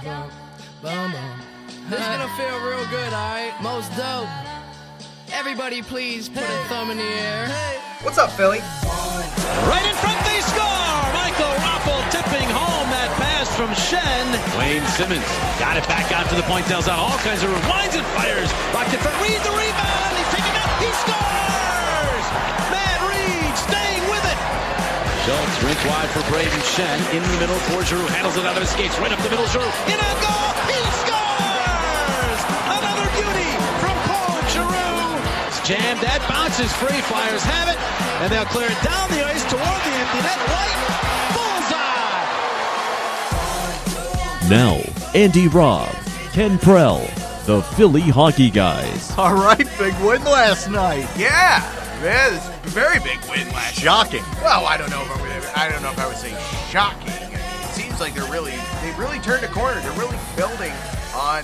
This is gonna feel real good, alright? Most dope. Everybody please put a thumb in the air. What's up, Philly? Right in front, they score! Michael Raffle tipping home that pass from Shen. Wayne Simmons got it back out to the point, tells out all kinds of winds and fires. Locked in front, Reed the rebound, he's taking out, he scores! Matt Reed staying with it. Schultz rink wide for Braden Shen, in the middle for Giroux, handles it out of his skates, right up the middle, Giroux, in a goal, he scores! Another beauty from Claude Giroux. It's jammed, that bounces free, Flyers have it, and they'll clear it down the ice toward the empty net, White, bullseye! Now, Andy Robb, Ken Prell, the Philly Hockey Guys. All right, big win last night. Yeah, it's a very big win last night. Shocking. Well, I don't know if I would say shocking. It seems like they really turned a corner. They're really building on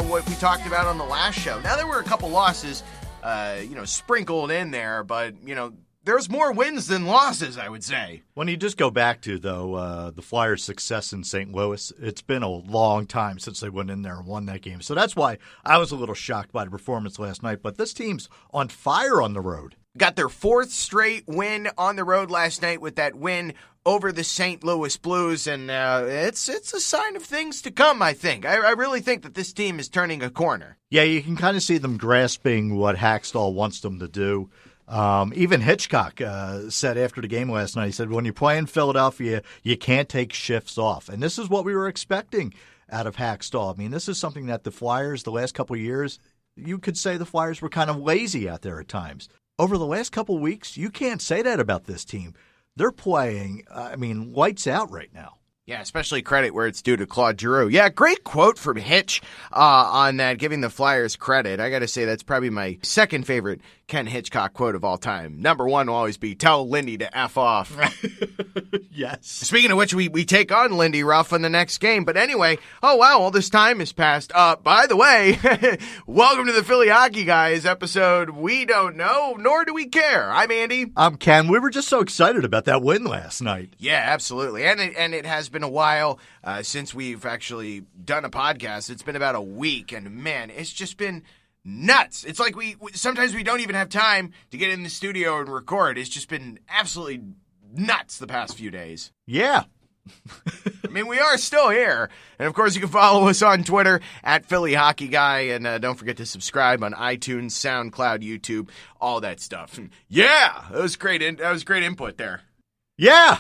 what we talked about on the last show. Now there were a couple losses, sprinkled in there, but there's more wins than losses, I would say. When you just go back to, though, the Flyers' success in St. Louis, it's been a long time since they went in there and won that game. So that's why I was a little shocked by the performance last night. But this team's on fire on the road. Got their fourth straight win on the road last night with that win over the St. Louis Blues, and it's a sign of things to come, I think. I really think that this team is turning a corner. Yeah, you can kind of see them grasping what Hackstall wants them to do. Even Hitchcock said after the game last night, he said, when you play in Philadelphia, you can't take shifts off. And this is what we were expecting out of Hackstall. I mean, this is something that the Flyers, the last couple of years, you could say the Flyers were kind of lazy out there at times. Over the last couple of weeks, you can't say that about this team. They're playing, lights out right now. Yeah, especially credit where it's due to Claude Giroux. Yeah, great quote from Hitch on that, giving the Flyers credit. I got to say that's probably my second favorite Ken Hitchcock quote of all time. Number one will always be, tell Lindy to F off. Yes. Speaking of which, we take on Lindy Ruff in the next game. But anyway, oh wow, all this time has passed. By the way, welcome to the Philly Hockey Guys episode We Don't Know, Nor Do We Care. I'm Andy. I'm Ken. We were just so excited about that win last night. Yeah, absolutely. And it has been a while since we've actually done a podcast. It's been about a week, and man, it's just been nuts. It's like sometimes we don't even have time to get in the studio and record. It's just been absolutely nuts the past few days. Yeah. I mean, we are still here. And, of course, you can follow us on Twitter at Philly Hockey Guy. And don't forget to subscribe on iTunes, SoundCloud, YouTube, all that stuff. And yeah, that was great input there. Yeah.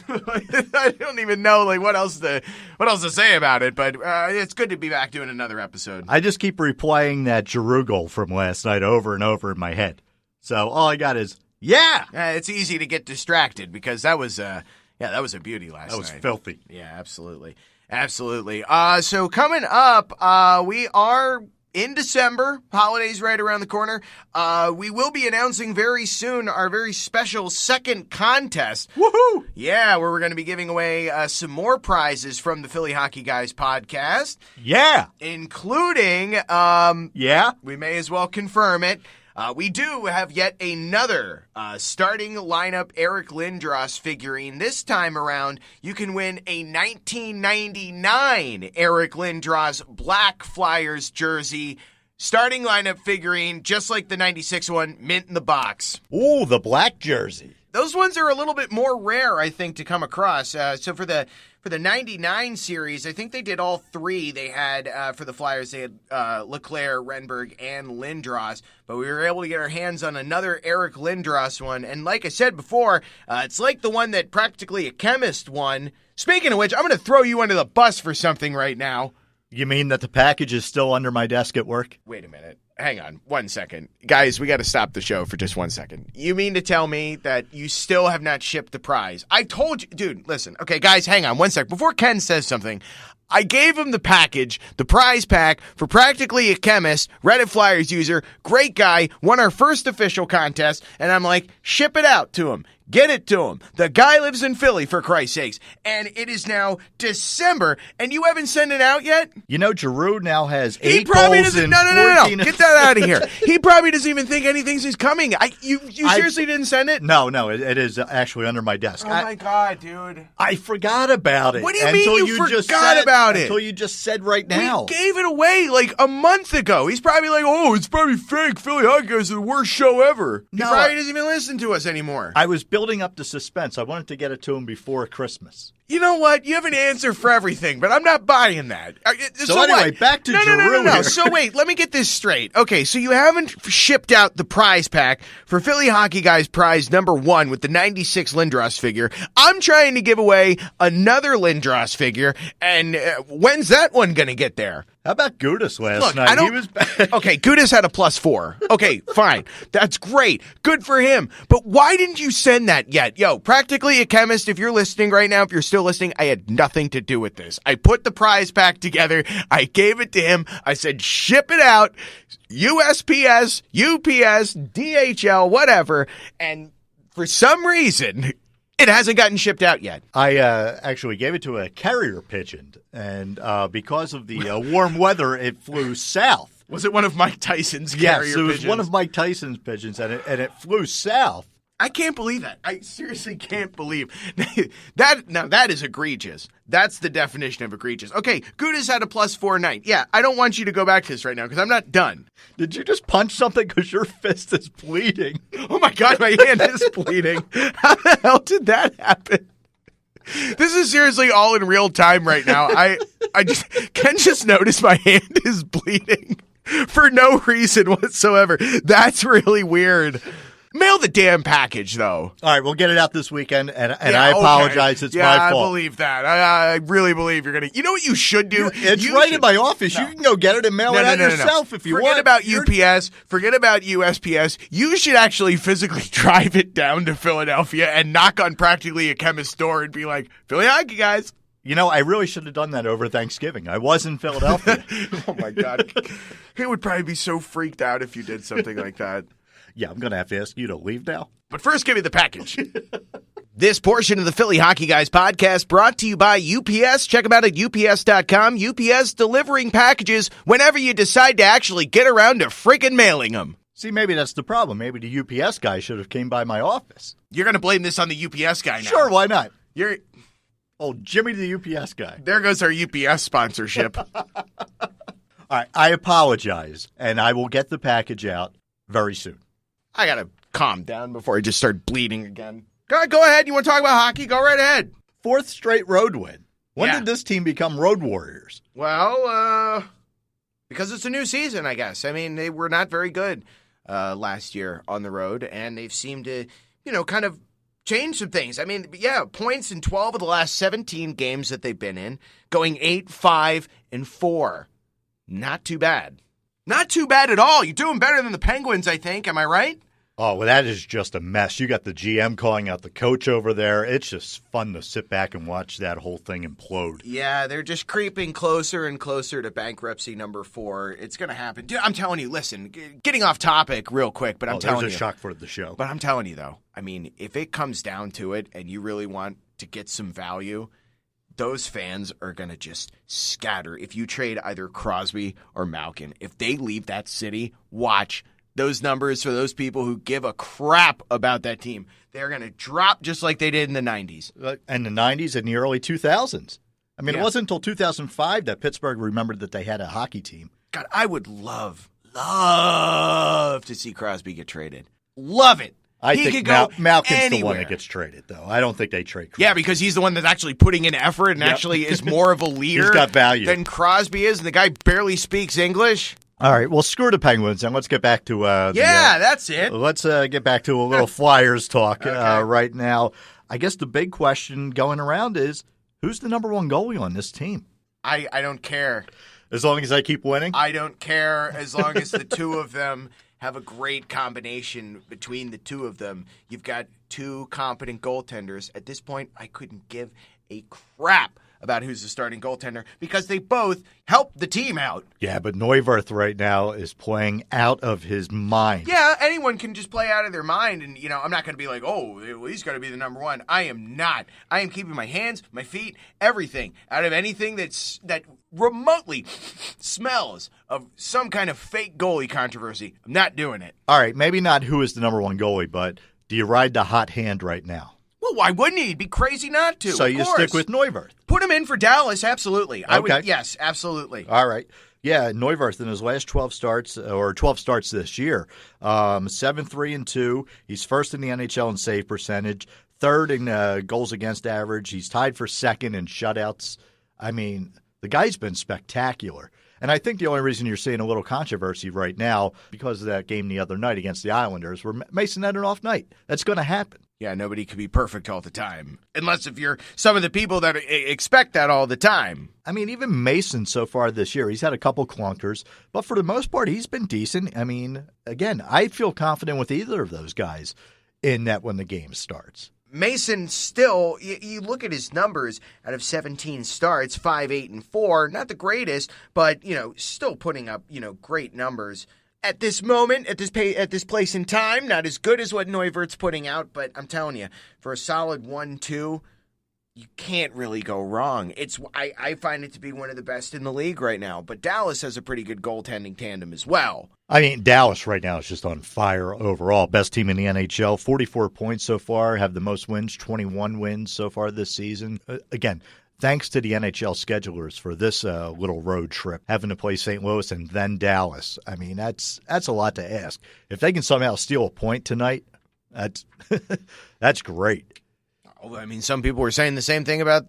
I don't even know what else to say about it, but it's good to be back doing another episode. I just keep replaying that Giroux goal from last night over and over in my head. So all I got is, yeah. It's easy to get distracted because that was a beauty last night. That was filthy. Yeah, absolutely. Absolutely. So coming up, we are in December. Holidays right around the corner. We will be announcing very soon our very special second contest. Woohoo! Yeah, where we're going to be giving away some more prizes from the Philly Hockey Guys podcast. Yeah. Including, yeah. We may as well confirm it. We do have yet another starting lineup Eric Lindros figurine. This time around, you can win a 1999 Eric Lindros Black Flyers jersey. Starting lineup figurine, just like the 96 one, mint in the box. Ooh, the black jersey. Those ones are a little bit more rare, I think, to come across. So for the 99 series, I think they did all three. They had, for the Flyers, they had Leclerc, Renberg, and Lindros. But we were able to get our hands on another Eric Lindros one. And like I said before, it's like the one that Practically a Chemist won. Speaking of which, I'm going to throw you under the bus for something right now. You mean that the package is still under my desk at work? Wait a minute. Hang on 1 second. Guys, we got to stop the show for just 1 second. You mean to tell me that you still have not shipped the prize? I told you. Dude, listen. Okay, guys, hang on 1 sec. Before Ken says something, I gave him the package, the prize pack for Practically a Chemist, Reddit Flyers user, great guy, won our first official contest, and I'm like, ship it out to him. Get it to him. The guy lives in Philly, for Christ's sakes. And it is now December, and you haven't sent it out yet? You know, Giroux now has 8 he probably goals doesn't. in No. 14 Get that out of here. He probably doesn't even think anything's coming. You seriously didn't send it? No, it is actually under my desk. Oh, my God, dude. I forgot about it. What do you mean you just forgot said about about it. Until you just said right now. We gave it away like a month ago. He's probably like, oh, it's probably fake. Philly Hockey Guys is the worst show ever. He probably doesn't even listen to us anymore. I was building up the suspense. I wanted to get it to him before Christmas. You know what? You have an answer for everything, but I'm not buying that. So anyway, back to Giroux No. here. So wait, let me get this straight. Okay, so you haven't shipped out the prize pack for Philly Hockey Guys prize number 1 with the 96 Lindros figure. I'm trying to give away another Lindros figure, and when's that one going to get there? How about Gudas last Look, night? He was okay, Gudas had a +4. Okay, fine. That's great. Good for him. But why didn't you send that yet? Yo, Practically a Chemist, if you're listening right now, if you're still listening, I had nothing to do with this. I put the prize pack together. I gave it to him. I said, ship it out. USPS, UPS, DHL, whatever. And for some reason, it hasn't gotten shipped out yet. I actually gave it to a carrier pigeon, and because of the warm weather, it flew south. Was it one of Mike Tyson's carrier pigeons? Yes, it was pigeons? one of Mike Tyson's pigeons, and it flew south. I can't believe that. I seriously can't believe that. Now that is egregious. That's the definition of egregious. Okay, Gudas had a +4 night. Yeah, I don't want you to go back to this right now because I'm not done. Did you just punch something because your fist is bleeding? Oh my God, my hand is bleeding. How the hell did that happen? This is seriously all in real time right now. Ken just noticed my hand is bleeding for no reason whatsoever. That's really weird. Mail the damn package, though. All right, we'll get it out this weekend, and I apologize. It's my fault. I believe that. I really believe you're going to. You know what you should do? It's right in my office. No. You can go get it and mail it out yourself if you want. Forget about UPS. Forget about USPS. You should actually physically drive it down to Philadelphia and knock on Practically a Chemist door and be like, Philly Hockey Guys. You know, I really should have done that over Thanksgiving. I was in Philadelphia. Oh, my God. He would probably be so freaked out if you did something like that. Yeah, I'm going to have to ask you to leave now. But first, give me the package. This portion of the Philly Hockey Guys podcast brought to you by UPS. Check them out at ups.com. UPS delivering packages whenever you decide to actually get around to freaking mailing them. See, maybe that's the problem. Maybe the UPS guy should have came by my office. You're going to blame this on the UPS guy now. Sure, why not? Oh, Jimmy the UPS guy. There goes our UPS sponsorship. All right, I apologize, and I will get the package out very soon. I got to calm down before I just start bleeding again. Go ahead. You want to talk about hockey? Go right ahead. 4th straight road win. When did this team become road warriors? Well, because it's a new season, I guess. I mean, they were not very good last year on the road, and they've seemed to, kind of change some things. I mean, yeah, points in 12 of the last 17 games that they've been in, going 8-5-4. Not too bad. Not too bad at all. You're doing better than the Penguins, I think. Am I right? Oh, well, that is just a mess. You got the GM calling out the coach over there. It's just fun to sit back and watch that whole thing implode. Yeah, they're just creeping closer and closer to bankruptcy number 4. It's going to happen. Dude, I'm telling you, listen, getting off topic real quick, but I'm telling you. There's a shock for the show. But I'm telling you, though, I mean, if it comes down to it and you really want to get some value, those fans are going to just scatter. If you trade either Crosby or Malkin, if they leave that city, watch those numbers for those people who give a crap about that team. They're going to drop just like they did in the 90s. And the 90s and the early 2000s. I mean, It wasn't until 2005 that Pittsburgh remembered that they had a hockey team. God, I would love to see Crosby get traded. Love it. I think Malkin's anywhere. The one that gets traded, though. I don't think they trade Crosby. Yeah, because he's the one that's actually putting in effort and actually is more of a leader He's got value. than Crosby is, and the guy barely speaks English. All right, well, screw the Penguins, and let's get back to that's it. Let's get back to a little Flyers talk right now. I guess the big question going around is, who's the number 1 goalie on this team? I don't care. As long as I keep winning? I don't care as long as the two of them have a great combination between the two of them. You've got 2 competent goaltenders. At this point, I couldn't give a crap about who's the starting goaltender because they both help the team out. Yeah, but Neuwirth right now is playing out of his mind. Yeah, anyone can just play out of their mind, and, I'm not going to be like, oh, he's going to be the number 1. I am not. I am keeping my hands, my feet, everything out of anything that remotely smells of some kind of fake goalie controversy. I'm not doing it. All right, maybe not who is the number 1 goalie, but do you ride the hot hand right now? Well, why wouldn't he? He'd be crazy not to. So of you course. stick with Neuwirth. Put him in for Dallas, absolutely. I Okay. would. Yes, absolutely. All right. Yeah, Neuwirth in his last 12 starts this year, 7-3-2. He's first in the NHL in save percentage, third in goals against average. He's tied for second in shutouts. I mean, the guy's been spectacular. And I think the only reason you're seeing a little controversy right now because of that game the other night against the Islanders where Mason had an off night. That's going to happen. Yeah, nobody can be perfect all the time. Unless if you're some of the people that expect that all the time. I mean, even Mason so far this year, he's had a couple clunkers, but for the most part, he's been decent. I mean, again, I feel confident with either of those guys in net when the game starts. Mason still, you look at his numbers out of 17 starts, 5-8-4, not the greatest, but, still putting up, great numbers. At this moment, at this place in time, not as good as what Neuwirth's putting out, but I'm telling you, for a solid 1-2, you can't really go wrong. I find it to be one of the best in the league right now, but Dallas has a pretty good goaltending tandem as well. I mean, Dallas right now is just on fire overall. Best team in the NHL, 44 points so far, have the most wins, 21 wins so far this season. Again, thanks to the NHL schedulers for this little road trip, having to play St. Louis and then Dallas. I mean, that's a lot to ask. If they can somehow steal a point tonight, that's great. I mean, some people were saying the same thing about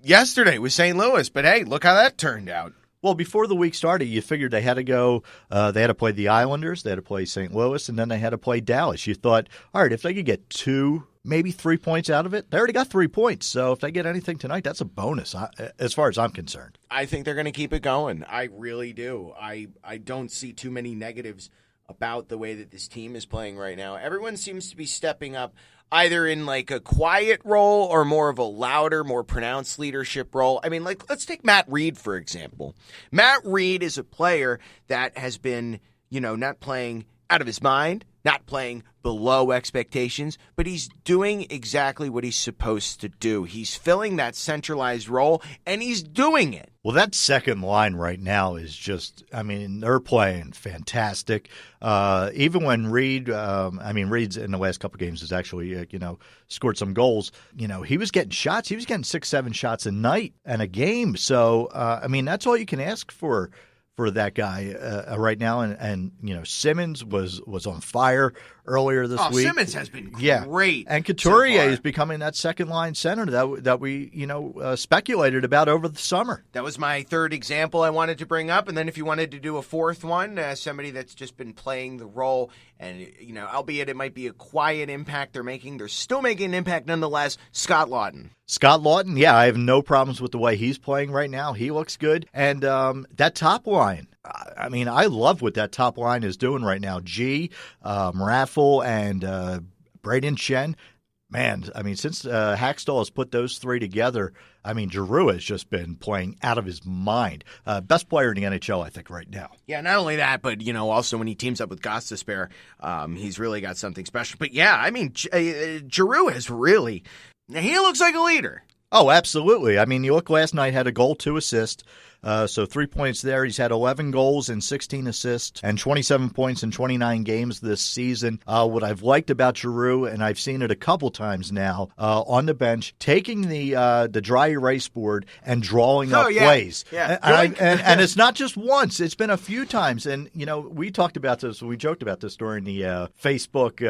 yesterday with St. Louis, but hey, look how that turned out. Well, before the week started, you figured they had to go, they had to play the Islanders, they had to play St. Louis, and then they had to play Dallas. You thought, all right, if they could get 2, maybe 3 points out of it, they already got 3 points. So if they get anything tonight, that's a bonus as far as I'm concerned. I think they're going to keep it going. I really do. I don't see too many negatives about the way that this team is playing right now. Everyone seems to be stepping up either in like a quiet role or more of a louder, more pronounced leadership role. I mean, like, let's take Matt Reed, for example. Matt Reed is a player that has been, not playing out of his mind, not playing below expectations, but he's doing exactly what he's supposed to do. He's filling that centralized role, and he's doing it. Well, that second line right now is just, I mean, they're playing fantastic. Even when Reed, Reed's in the last couple of games has actually, scored some goals. He was getting shots. He was getting 6-7 shots a night and a game. So, that's all you can ask for that guy right now. And Simmons was on fire earlier this week. Simmons has been great. Yeah. And Couturier is becoming that second-line center that we speculated about over the summer. That was my third example I wanted to bring up. And then if you wanted to do a fourth one, somebody that's just been playing the role and, albeit it might be a quiet impact they're still making an impact nonetheless, Scott Lawton. Scott Lawton, yeah, I have no problems with the way he's playing right now. He looks good. And that top line, I love what that top line is doing right now. Raffle, and Braden Shen. Man, since Hackstall has put those three together, Giroux has just been playing out of his mind. Best player in the NHL, I think, right now. Yeah, not only that, but, also when he teams up with Gostisbehere, he's really got something special. But, yeah, Giroux has really – he looks like a leader. Oh, absolutely. You look last night, had a goal, 2 assists. So 3 points there. He's had 11 goals and 16 assists and 27 points in 29 games this season. What I've liked about Giroux, and I've seen it a couple times now on the bench, taking the dry erase board and drawing up plays. Yeah. And it's not just once. It's been a few times. And, we talked about this. We joked about this during the Facebook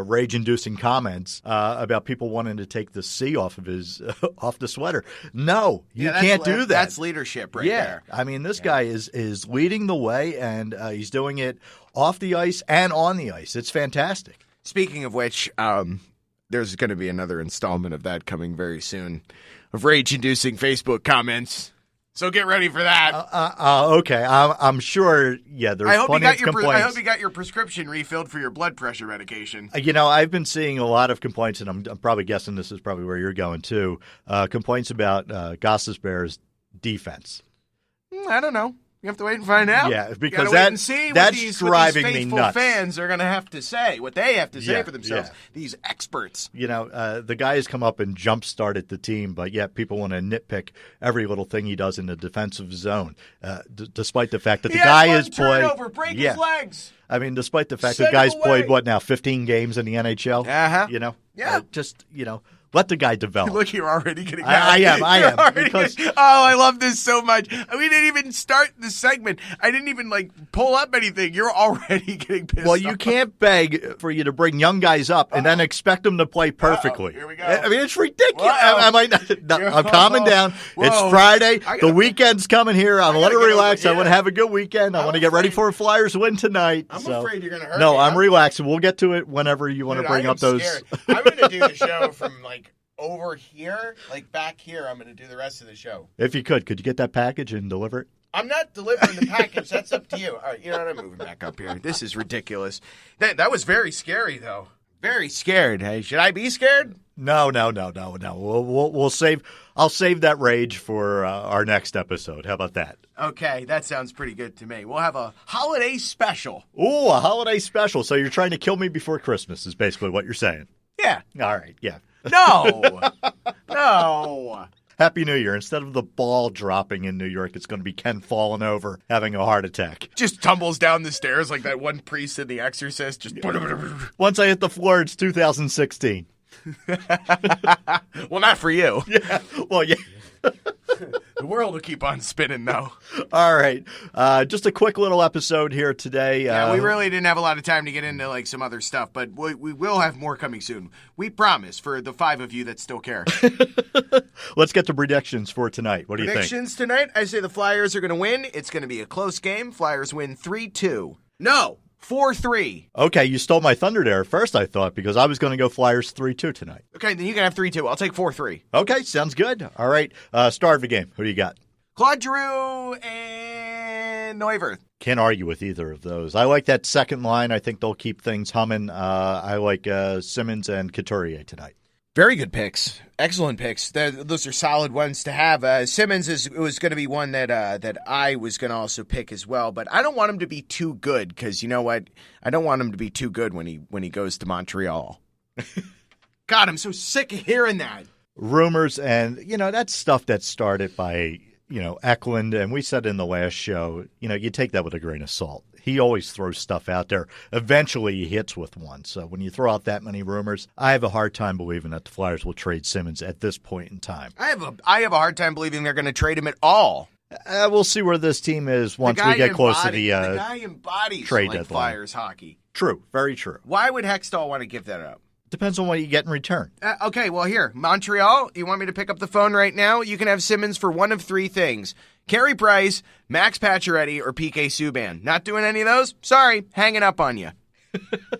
rage-inducing comments about people wanting to take the C off of his off the sweater. No, you can't do that. That's leadership right there. This guy is leading the way, and he's doing it off the ice and on the ice. It's fantastic. Speaking of which, there's going to be another installment of that coming very soon, of rage-inducing Facebook comments. So get ready for that. Okay, I'm sure. Yeah, there's plenty of complaints. I hope you got your prescription refilled for your blood pressure medication. I've been seeing a lot of complaints, and I'm probably guessing this is probably where you're going too. Complaints about Gostisbehere's defense. I don't know. You have to wait and find out. Yeah, because that's driving me nuts. Fans are going to have to say what they have to say for themselves. Yeah. These experts. The guy has come up and jump-started the team, but yet people want to nitpick every little thing he does in the defensive zone, despite the fact that the guy has played. Break his legs. Despite the fact that the guy's played 15 games in the NHL. Uh-huh. Yeah. Let the guy develop. Look, you're already getting I am. Because I love this so much. We didn't even start the segment. I didn't even pull up anything. You're already getting pissed well, you off. can't beg for you to bring young guys up and then expect them to play perfectly. Here we go. I mean, it's ridiculous. Whoa. I'm calming down. Whoa. It's Friday. I gotta- The weekend's coming here. I'm I a little gotta get relaxed. over- I want to yeah. have a good weekend. I want to get ready for a Flyers win tonight. I'm so. afraid you're going to hurt No, me. I'm relaxing. We'll get to it whenever you want Dude, to bring I am up those. scared. I'm going to do the show from over here, back here. I'm going to do the rest of the show. If you could you get that package and deliver it? I'm not delivering the package. That's up to you. All right, you know what? I'm moving back up here. This is ridiculous. That was very scary, though. Very scared. Hey, should I be scared? No. We'll save. I'll save that rage for our next episode. How about that? Okay, that sounds pretty good to me. We'll have a holiday special. Ooh, a holiday special. So you're trying to kill me before Christmas is basically what you're saying. Yeah. All right. Yeah. No. No. Happy New Year. Instead of the ball dropping in New York, it's going to be Ken falling over, having a heart attack. Just tumbles down the stairs like that one priest in The Exorcist. Just Once I hit the floor, it's 2016. Well, not for you. Yeah. Well, yeah. The world will keep on spinning, though. All right. Just a quick little episode here today. Yeah, we really didn't have a lot of time to get into some other stuff, but we will have more coming soon. We promise, for the 5 of you that still care. Let's get to predictions for tonight. What do you think? Predictions tonight? I say the Flyers are going to win. It's going to be a close game. Flyers win 3-2. No, 4-3. Okay, you stole my thunder there at first, I thought, because I was going to go Flyers 3-2 tonight. Okay, then you can have 3-2. I'll take 4-3. Okay, sounds good. All right, star of the game. Who do you got? Claude Giroux and Neuwirth. Can't argue with either of those. I like that second line. I think they'll keep things humming. I like Simmons and Couturier tonight. Very good picks. Excellent picks. Those are solid ones to have. Simmons was going to be one that I was going to also pick as well, but I don't want him to be too good because you know what? I don't want him to be too good when he goes to Montreal. God, I'm so sick of hearing that. Rumors and, that's stuff that started by, Eklund, and we said in the last show, you take that with a grain of salt. He always throws stuff out there. Eventually, he hits with one. So when you throw out that many rumors, I have a hard time believing that the Flyers will trade Simmons at this point in time. I have a hard time believing they're going to trade him at all. We'll see where this team is once we get close to the guy embodies trade like deadline. Flyers hockey. True, very true. Why would Hextall want to give that up? Depends on what you get in return. Okay, well, here, Montreal, you want me to pick up the phone right now? You can have Simmons for one of 3 things. Carey Price, Max Pacioretty, or PK Subban. Not doing any of those? Sorry, hanging up on you.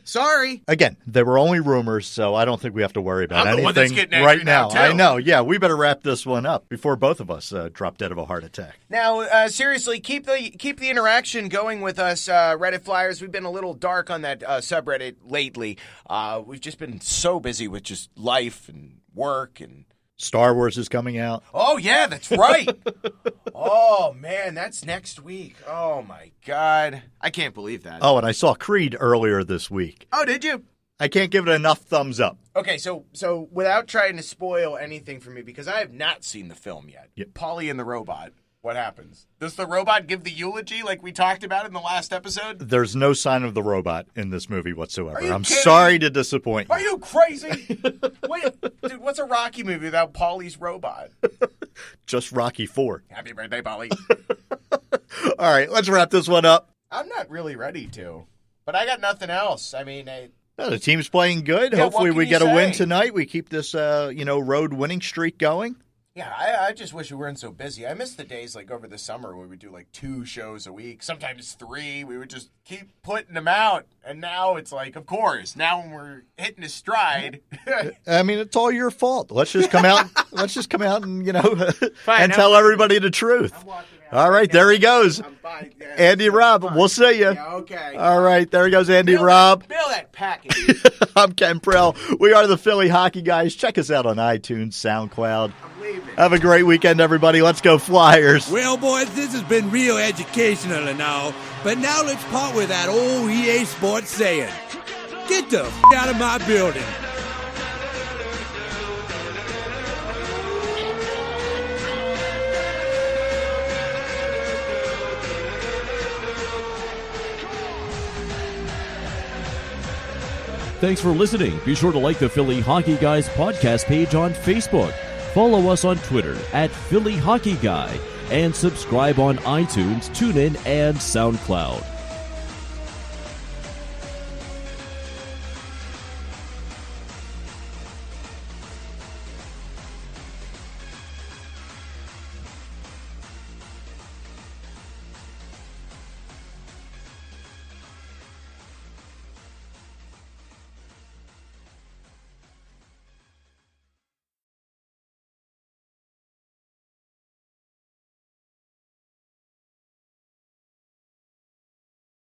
Sorry. Again, they were only rumors, so I don't think we have to worry about I'm the one that's anything getting angry right now. now, too. I know. Yeah, we better wrap this one up before both of us drop dead of a heart attack. Now, seriously, keep the interaction going with us, Reddit Flyers. We've been a little dark on that subreddit lately. We've just been so busy with just life and work and Star Wars is coming out. Oh, yeah, that's right. Oh, man, that's next week. Oh, my God. I can't believe that. Oh, and I saw Creed earlier this week. Oh, did you? I can't give it enough thumbs up. Okay, so without trying to spoil anything for me, because I have not seen the film yet, Yep. Polly and the Robot, what happens? Does the robot give the eulogy like we talked about in the last episode? There's no sign of the robot in this movie whatsoever. Are you I'm kidding? sorry to disappoint you. Are you crazy? Wait, dude, what's a Rocky movie without Polly's robot? Just Rocky 4. Happy birthday, Polly. All right, let's wrap this one up. I'm not really ready to, but I got nothing else. I mean, The team's playing good. Yeah, Hopefully what we can you get a win say? tonight. We keep this road winning streak going. yeah, I just wish we weren't so busy. I miss the days like over the summer where we would do like 2 shows a week, sometimes 3. We would just keep putting them out. And now it's like, of course, now when we're hitting a stride. I mean, it's all your fault. Let's just come out. Let's just come out and Fine, and tell everybody the truth. All right, there he goes, Andy Robb. We'll see you. Yeah, okay. All right, there he goes, Andy Robb. Bill that package. I'm Ken Prell. We are the Philly Hockey Guys. Check us out on iTunes, SoundCloud. I'm leaving. Have a great weekend, everybody. Let's go Flyers. Well, boys, this has been real educational and all, but now let's part with that old EA Sports saying, get the out of my building. Thanks for listening. Be sure to like the Philly Hockey Guys podcast page on Facebook. Follow us on Twitter at Philly Hockey Guy and subscribe on iTunes, TuneIn, and SoundCloud.